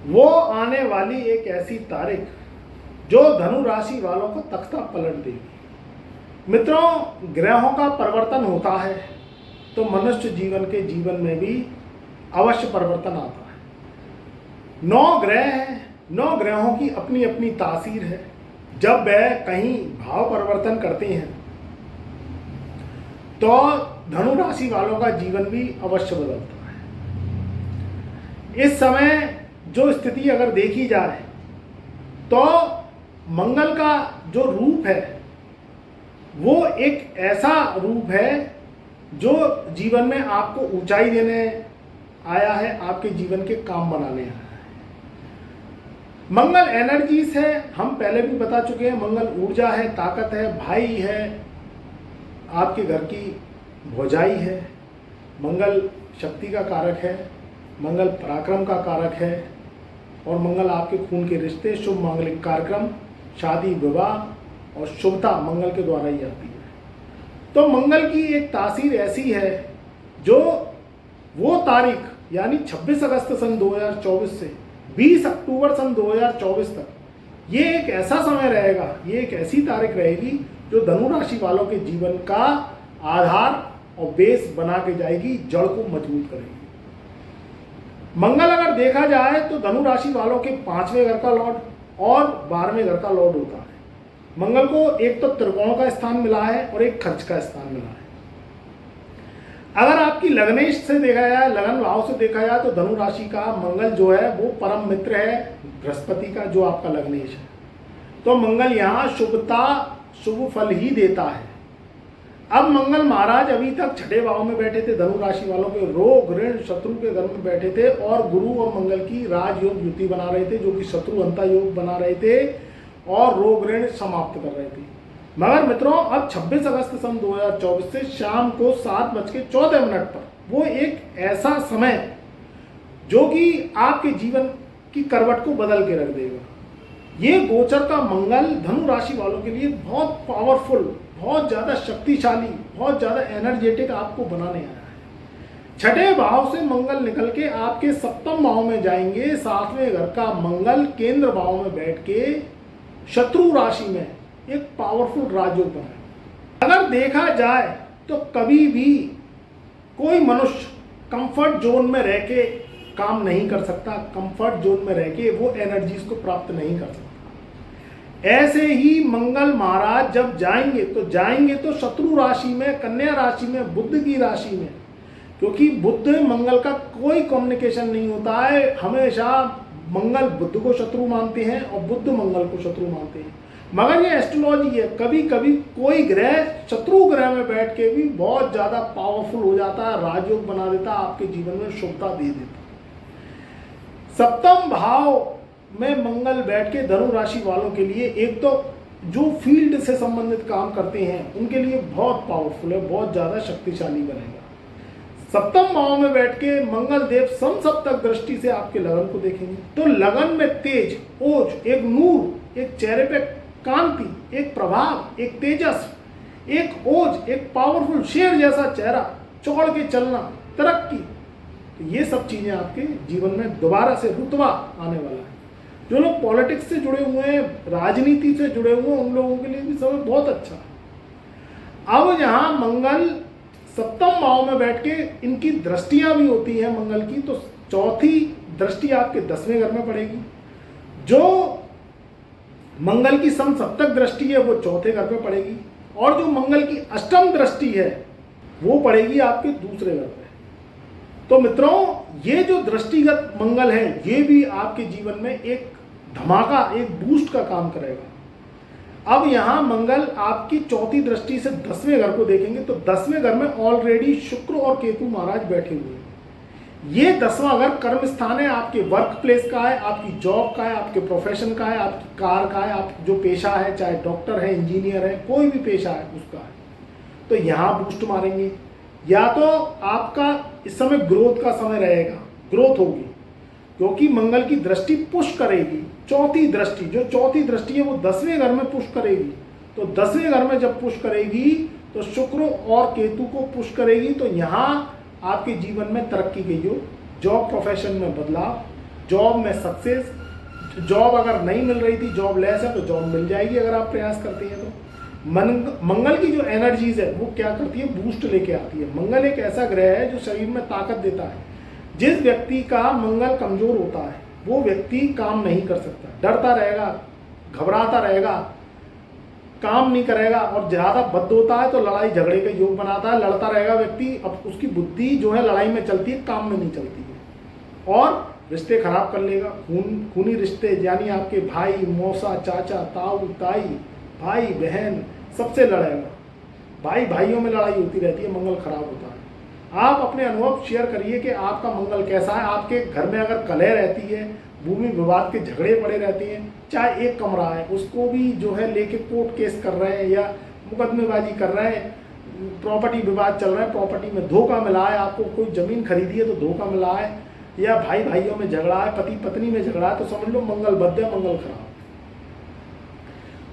वो आने वाली एक ऐसी तारीख जो धनु राशि वालों को तख्ता पलट देगी। मित्रों, ग्रहों का परिवर्तन होता है तो मनुष्य जीवन के जीवन में भी अवश्य परिवर्तन आता है। 9 ग्रह हैं, 9 ग्रहों की अपनी अपनी तासीर है। जब वह कहीं भाव परिवर्तन करते हैं तो धनु राशि वालों का जीवन भी अवश्य बदलता है। इस समय जो स्थिति अगर देखी जाए तो मंगल का जो रूप है वो एक ऐसा रूप है जो जीवन में आपको ऊंचाई देने आया है, आपके जीवन के काम बनाने आया है। मंगल एनर्जीज है, हम पहले भी बता चुके हैं। मंगल ऊर्जा है, ताकत है, भाई है, आपके घर की भौजाई है। मंगल शक्ति का कारक है, मंगल पराक्रम का कारक है और मंगल आपके खून के रिश्ते, शुभ मांगलिक कार्यक्रम, शादी विवाह और शुभता मंगल के द्वारा ही आती है। तो मंगल की एक तासीर ऐसी है जो वो तारीख यानी 26 अगस्त सन 2024 से 20 अक्टूबर सन 2024 तक ये एक ऐसा समय रहेगा, ये एक ऐसी तारीख रहेगी जो धनु राशि वालों के जीवन का आधार और बेस बना के जाएगी, जड़ को मजबूत करेगी। मंगल अगर देखा जाए तो धनु राशि वालों के 5वें घर का लॉर्ड और 12वें घर का लॉर्ड होता है। मंगल को एक तो त्रिकोण का स्थान मिला है और एक खर्च का स्थान मिला है। अगर आपकी लग्नेश से देखा जाए, लगन भाव से देखा जाए तो धनु राशि का मंगल जो है वो परम मित्र है बृहस्पति का, जो आपका लग्नेश है। तो मंगल यहाँ शुभता, शुभ फल ही देता है। अब मंगल महाराज अभी तक 6ठे भाव में बैठे थे, धनु राशि वालों के रोग ऋण शत्रु के घर में बैठे थे और गुरु और मंगल की राजयोग युति बना रहे थे, जो कि शत्रु अंता योग बना रहे थे और रोग ऋण समाप्त कर रहे थे। मगर मित्रों, अब 26 अगस्त सन 2024 से शाम को 7:14 पर वो एक ऐसा समय जो कि आपके जीवन की करवट को बदल के रख देगा। ये गोचर का मंगल धनु राशि वालों के लिए बहुत पावरफुल, बहुत ज़्यादा शक्तिशाली, बहुत ज़्यादा एनर्जेटिक आपको बनाने आया है। 6ठे भाव से मंगल निकल के आपके 7वें भाव में जाएंगे। 7वें घर का मंगल केंद्र भाव में बैठ के शत्रु राशि में एक पावरफुल राजयोग बनाए। अगर देखा जाए तो कभी भी कोई मनुष्य कंफर्ट जोन में रह के काम नहीं कर सकता, कंफर्ट जोन में रह के वो एनर्जीज को प्राप्त नहीं कर सकता। ऐसे ही मंगल महाराज जब जाएंगे तो शत्रु राशि में, कन्या राशि में, बुध की राशि में, क्योंकि बुध मंगल का कोई कम्युनिकेशन नहीं होता है। हमेशा मंगल बुध को शत्रु मानते हैं और बुध मंगल को शत्रु मानते हैं। मगर ये एस्ट्रोलॉजी है, कभी कभी कोई ग्रह शत्रु ग्रह में बैठ के भी बहुत ज़्यादा पावरफुल हो जाता है, राजयोग बना देता है, आपके जीवन में शुभता दे देता है। 7वें भाव में मंगल बैठ के धनु राशि वालों के लिए एक तो जो फील्ड से संबंधित काम करते हैं उनके लिए बहुत पावरफुल है, बहुत ज़्यादा शक्तिशाली बनेगा। 7वें भाव में बैठ के मंगल देव समसप्तक दृष्टि से आपके लगन को देखेंगे तो लगन में तेज, ओज, एक नूर, एक चेहरे पे कांति, एक प्रभाव, एक तेजस, एक ओज, एक पावरफुल शेर जैसा चेहरा, चौड़ के चलना, तरक्की, तो ये सब चीजें आपके जीवन में दोबारा से रुतबा आने वाला है। जो लोग पॉलिटिक्स से जुड़े हुए हैं, राजनीति से जुड़े हुए हैं, उन लोगों के लिए भी समय बहुत अच्छा है। अब यहाँ मंगल 7वें भाव में बैठ के इनकी दृष्टियां भी होती हैं मंगल की, तो चौथी दृष्टि आपके 10वें घर में पड़ेगी। जो मंगल की समसप्तक दृष्टि है वो 4थे घर पे पड़ेगी और जो मंगल की अष्टम दृष्टि है वो पड़ेगी आपके 2रे घर पे। तो मित्रों, ये जो दृष्टिगत मंगल है ये भी आपके जीवन में एक धमाका, एक बूस्ट का काम करेगा। अब यहाँ मंगल आपकी 4थी दृष्टि से 10वें घर को देखेंगे तो 10वें घर में ऑलरेडी शुक्र और केतु महाराज बैठे हुए हैं। ये 10वां घर कर्म स्थान है, आपके वर्क प्लेस का है, आपकी जॉब का है, आपके प्रोफेशन का है, आपकी कार का है, आप जो पेशा है, चाहे डॉक्टर है, इंजीनियर है, कोई भी पेशा है उसका है। तो यहाँ बूस्ट मारेंगे। या तो आपका इस समय ग्रोथ का समय रहेगा, ग्रोथ होगी क्योंकि मंगल की दृष्टि पुश करेगी। 4थी दृष्टि, जो 4थी दृष्टि है वो 10वें घर में पुश करेगी। तो 10वें घर में जब पुश करेगी तो शुक्र और केतु को पुश करेगी। तो यहाँ आपके जीवन में तरक्की के योग, जॉब प्रोफेशन में बदलाव, जॉब में सक्सेस, जॉब अगर नहीं मिल रही थी, जॉब लेस है तो जॉब मिल जाएगी अगर आप प्रयास करते हैं तो। मंगल की जो एनर्जीज है वो क्या करती है, बूस्ट लेके आती है। मंगल एक ऐसा ग्रह है जो शरीर में ताकत देता है। जिस व्यक्ति का मंगल कमजोर होता है वो व्यक्ति काम नहीं कर सकता, डरता रहेगा, घबराता रहेगा, काम नहीं करेगा, और ज्यादा बद्ध होता है तो लड़ाई झगड़े का योग बनाता है, लड़ता रहेगा व्यक्ति। अब उसकी बुद्धि जो है लड़ाई में चलती है, काम में नहीं चलती है, और रिश्ते खराब कर लेगा। खूनी रिश्ते यानी आपके भाई, मौसा, चाचा, ताऊ, ताई, भाई बहन सबसे लड़ेगा। भाई भाइयों में लड़ाई होती रहती है, मंगल खराब होता है। आप अपने अनुभव शेयर करिए कि आपका मंगल कैसा है। आपके घर में अगर कलह रहती है, भूमि विवाद के झगड़े पड़े रहते हैं, चाहे एक कमरा है उसको भी जो है लेके कोर्ट केस कर रहे हैं या मुकदमेबाजी कर रहे हैं, प्रॉपर्टी विवाद चल रहा है, प्रॉपर्टी में धोखा मिला है, आपको कोई जमीन खरीदी है तो धोखा मिला है, या भाई भाइयों में झगड़ा है, पति पत्नी में झगड़ा है, तो समझ लो मंगल बद्ध है, मंगल खराब।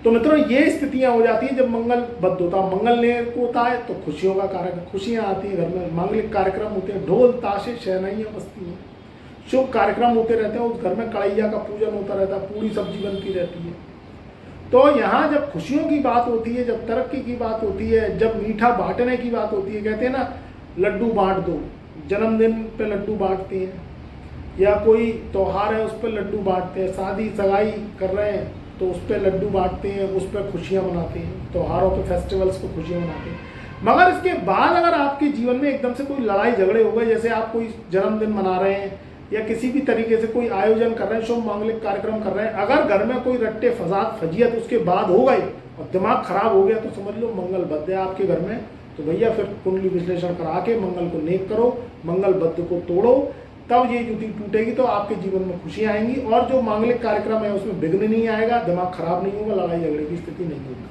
तो मित्रों ये स्थितियां हो जाती हैं जब मंगल बद्ध होता है। मंगल ने होता है तो खुशियों का कारक, खुशियां आती हैं घर में, मांगलिक कार्यक्रम होते हैं, ढोल ताशे शहनाइयां बजती हैं, शुभ कार्यक्रम होते रहते हैं, उस घर में कढ़ैया का पूजन होता रहता है, पूरी सब्जी बनती रहती है। तो यहाँ जब खुशियों की बात होती है, जब तरक्की की बात होती है, जब मीठा बांटने की बात होती है, कहते हैं ना लड्डू बांट दो, जन्मदिन पे लड्डू बांटते हैं, या कोई त्यौहार है उस पर लड्डू बांटते हैं, शादी सगाई कर रहे हैं तो उस पर लड्डू बांटते हैं, उस पर खुशियाँ मनाते हैं, त्योहारों पे फेस्टिवल्स पे खुशियाँ मनाते हैं। मगर इसके बाद अगर आपके जीवन में एकदम से कोई लड़ाई झगड़े हो गए, जैसे आप कोई जन्मदिन मना रहे हैं या किसी भी तरीके से कोई आयोजन कर रहे हैं, शुभ मांगलिक कार्यक्रम कर रहे हैं, अगर घर में कोई रट्टे फसाद फजियत उसके बाद हो गई और दिमाग खराब हो गया तो समझ लो मंगल बद्ध है आपके घर में। तो भैया फिर कुंडली विश्लेषण करा के मंगल को नेक करो, मंगल बद्ध को तोड़ो, तब ये युति टूटेगी तो आपके जीवन में खुशियां आएंगी, और जो मांगलिक कार्यक्रम है उसमें विघ्न नहीं आएगा, दिमाग खराब नहीं होगा, लड़ाई झगड़े की स्थिति नहीं होगी।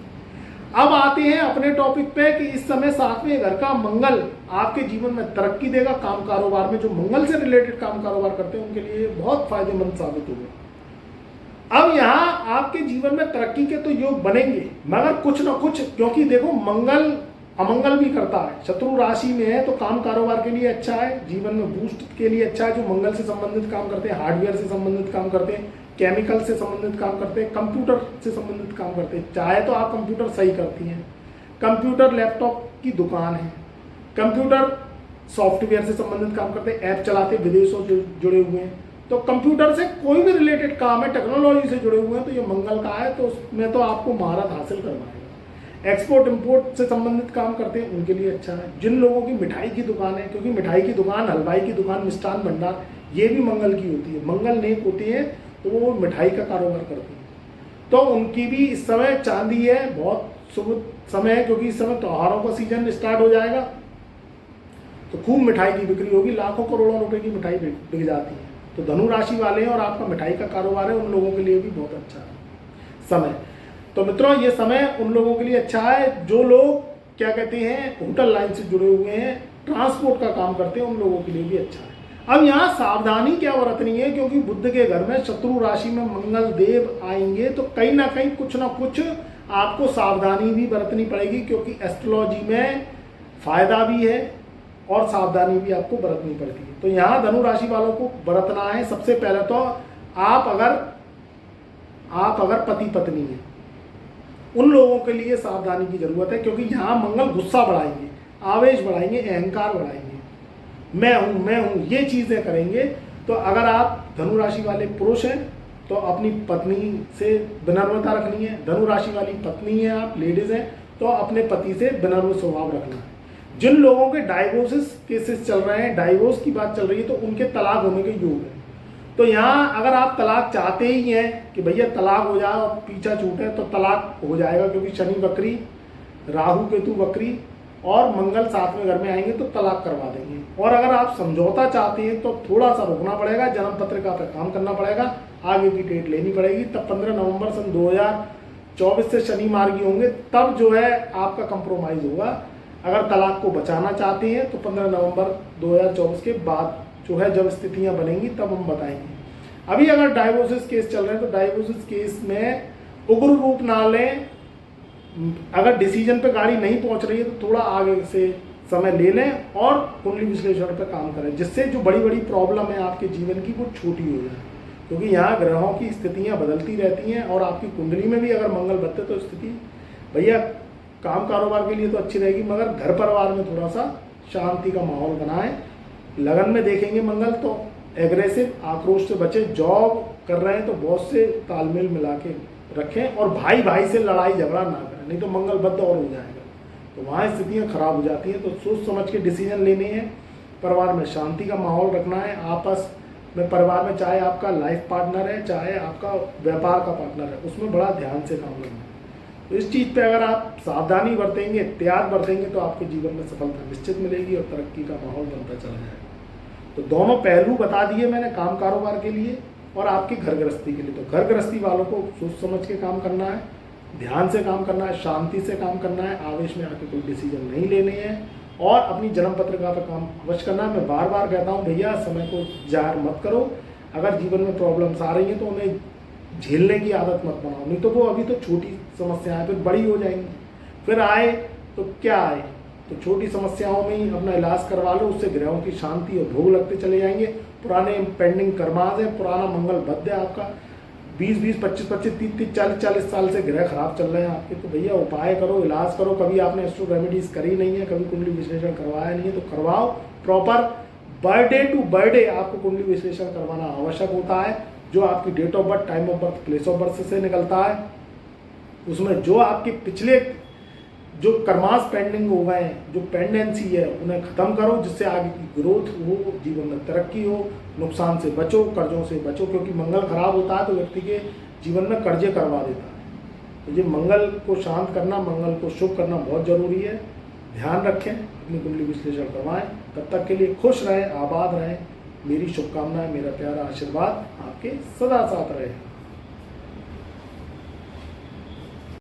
अब आते हैं अपने टॉपिक पे कि इस समय सातवें घर का मंगल आपके जीवन में तरक्की देगा। काम कारोबार में जो मंगल से रिलेटेड काम कारोबार करते हैं उनके लिए बहुत फायदेमंद साबित होगा। अब यहाँ आपके जीवन में तरक्की के तो योग बनेंगे, मगर कुछ ना कुछ, क्योंकि देखो मंगल अमंगल भी करता है, शत्रु राशि में है तो काम कारोबार के लिए अच्छा है, जीवन में बूस्ट के लिए अच्छा है। जो मंगल से संबंधित काम करते हैं, हार्डवेयर से संबंधित काम करते हैं, केमिकल से संबंधित काम करते हैं, कंप्यूटर से संबंधित काम करते हैं, चाहे तो आप कंप्यूटर सही करती हैं, कंप्यूटर लैपटॉप की दुकान है, कंप्यूटर सॉफ्टवेयर से संबंधित काम करते हैं, ऐप चलाते विदेशों से जुड़े हुए हैं, तो कंप्यूटर से कोई भी रिलेटेड काम है, टेक्नोलॉजी से जुड़े हुए हैं, तो ये मंगल का है, तो उसमें तो आपको महारत हासिल करवाएगा। एक्सपोर्ट इंपोर्ट से संबंधित काम करते हैं उनके लिए अच्छा है। जिन लोगों की मिठाई की दुकान है, क्योंकि मिठाई की दुकान, हलवाई की दुकान, मिष्ठान भंडार, ये भी मंगल की होती है, मंगल नेक होती है तो वो मिठाई का कारोबार करते हैं, तो उनकी भी इस समय चांदी है, बहुत शुभ समय है, क्योंकि इस समय त्योहारों का सीजन स्टार्ट हो जाएगा तो खूब मिठाई की बिक्री होगी, लाखों करोड़ों रुपए की मिठाई बिक जाती है। तो धनु राशि वाले हैं और आपका मिठाई का कारोबार है, उन लोगों के लिए भी बहुत अच्छा है समय। तो मित्रों ये समय उन लोगों के लिए अच्छा है जो लोग क्या कहते हैं होटल लाइन से जुड़े हुए हैं, ट्रांसपोर्ट का काम करते हैं, उन लोगों के लिए भी अच्छा है। अब यहाँ सावधानी क्या बरतनी है, क्योंकि बुध के घर में शत्रु राशि में मंगल देव आएंगे तो कहीं ना कहीं कुछ ना कुछ आपको सावधानी भी बरतनी पड़ेगी, क्योंकि एस्ट्रोलॉजी में फायदा भी है और सावधानी भी आपको बरतनी पड़ती है। तो यहाँ धनु राशि वालों को बरतना है सबसे पहले तो आप अगर पति पत्नी हैं उन लोगों के लिए सावधानी की जरूरत है, क्योंकि यहाँ मंगल गुस्सा बढ़ाएंगे, आवेश बढ़ाएंगे, अहंकार बढ़ाएंगे, मैं हूँ ये चीज़ें करेंगे। तो अगर आप धनु राशि वाले पुरुष हैं तो अपनी पत्नी से विनम्रता रखनी है, धनु राशि वाली पत्नी है आप लेडीज़ हैं तो अपने पति से विनम्र स्वभाव रखना है। जिन लोगों के डाइवोर्सेस केसेस चल रहे हैं, डाइवोर्स की बात चल रही है, तो उनके तलाक होने के योग है। तो यहाँ अगर आप तलाक चाहते ही हैं कि भैया तलाक हो जाए और पीछा छूटे, तो तलाक हो जाएगा, क्योंकि शनि वक्री, राहु केतु वक्री और मंगल सातवें घर में आएंगे तो तलाक करवा देंगे। और अगर आप समझौता चाहते हैं तो थोड़ा सा रुकना पड़ेगा, जन्म पत्रिका पर काम करना पड़ेगा, आगे की डेट लेनी पड़ेगी। तब 15 नवंबर सन 2024 से शनि मार्गी होंगे, तब जो है आपका कंप्रोमाइज़ होगा। अगर तलाक को बचाना चाहते हैं तो 15 नवंबर 2024 के बाद जो है जब स्थितियां बनेंगी तब हम बताएंगे। अभी अगर डाइवोर्सेस केस चल रहे हैं तो डाइवोर्सेस केस में उग्र रूप ना लें, अगर डिसीजन पे गाड़ी नहीं पहुंच रही है तो थोड़ा आगे से समय ले लें और कुंडली विश्लेषण पर काम करें, जिससे जो बड़ी बड़ी प्रॉब्लम है आपके जीवन की वो छोटी हो जाए। क्योंकि यहाँ ग्रहों की स्थितियाँ बदलती रहती हैं और आपकी कुंडली में भी अगर मंगल बदले तो स्थिति भैया काम कारोबार के लिए तो अच्छी रहेगी, मगर घर परिवार में थोड़ा सा शांति का माहौल बनाएं। लगन में देखेंगे मंगल तो एग्रेसिव आक्रोश से बचे, जॉब कर रहे हैं तो बॉस से तालमेल मिला के रखें और भाई भाई से लड़ाई झगड़ा ना करें, नहीं तो मंगल बद्ध और हो जाएगा, तो वहाँ स्थितियाँ खराब हो जाती हैं। तो सोच समझ के डिसीजन लेने हैं, परिवार में शांति का माहौल रखना है। आपस में परिवार में चाहे आपका लाइफ पार्टनर है चाहे आपका व्यापार का पार्टनर है, उसमें बड़ा ध्यान से काम करना है। तो इस चीज़ पे अगर आप सावधानी बरतेंगे, एहतियात बरतेंगे तो आपके जीवन में सफलता निश्चित मिलेगी और तरक्की का माहौल बनता चला जाएगा। तो दोनों पहलू बता दिए मैंने काम कारोबार के लिए और आपकी घर गृहस्थी के लिए। तो घर गृहस्थी वालों को सोच समझ के काम करना है, ध्यान से काम करना है, शांति से काम करना है, आवेश में आके कोई डिसीजन नहीं लेने हैं और अपनी जन्म पत्रिका पर काम अवश्य करना है। मैं बार बार कहता हूँ भैया समय को ज़ाहिर मत करो, अगर जीवन में प्रॉब्लम्स आ रही हैं तो उन्हें झेलने की आदत मत बनाओ, नहीं तो वो अभी तो छोटी समस्याएं फिर बड़ी हो जाएंगी, फिर आए तो क्या आए। तो छोटी समस्याओं में ही अपना इलाज करवा लो, उससे ग्रहों की शांति और भोग लगते चले जाएंगे। पुराने पेंडिंग कर्माज है, पुराना मंगल बद्ध है आपका, 20-20, 25-25, 30-30, 40-40 साल से ग्रह खराब चल रहे हैं आपके। तो भैया उपाय करो, इलाज करो। कभी आपने एस्ट्रो रेमेडीज करी नहीं है, कभी कुंडली विश्लेषण करवाया नहीं है तो करवाओ। प्रॉपर बर्थडे टू बर्थडे आपको कुंडली विश्लेषण करवाना आवश्यक होता है, जो आपकी date of birth, time of birth, place of birth से निकलता है। उसमें जो आपके पिछले जो कर्मास पेंडिंग हो गए हैं, जो पेंडेंसी है, उन्हें ख़त्म करो, जिससे आगे की ग्रोथ हो, जीवन में तरक्की हो, नुकसान से बचो, कर्जों से बचो। क्योंकि मंगल खराब होता है तो व्यक्ति के जीवन में कर्जे करवा देता है। तो ये मंगल को शांत करना, मंगल को शुभ करना बहुत ज़रूरी है। ध्यान रखें, अपनी कुंडली विश्लेषण करवाएं। तब तक के लिए खुश रहें, आबाद रहें। मेरी शुभकामनाएं, मेरा प्यारा आशीर्वाद आपके सदा साथ रहे।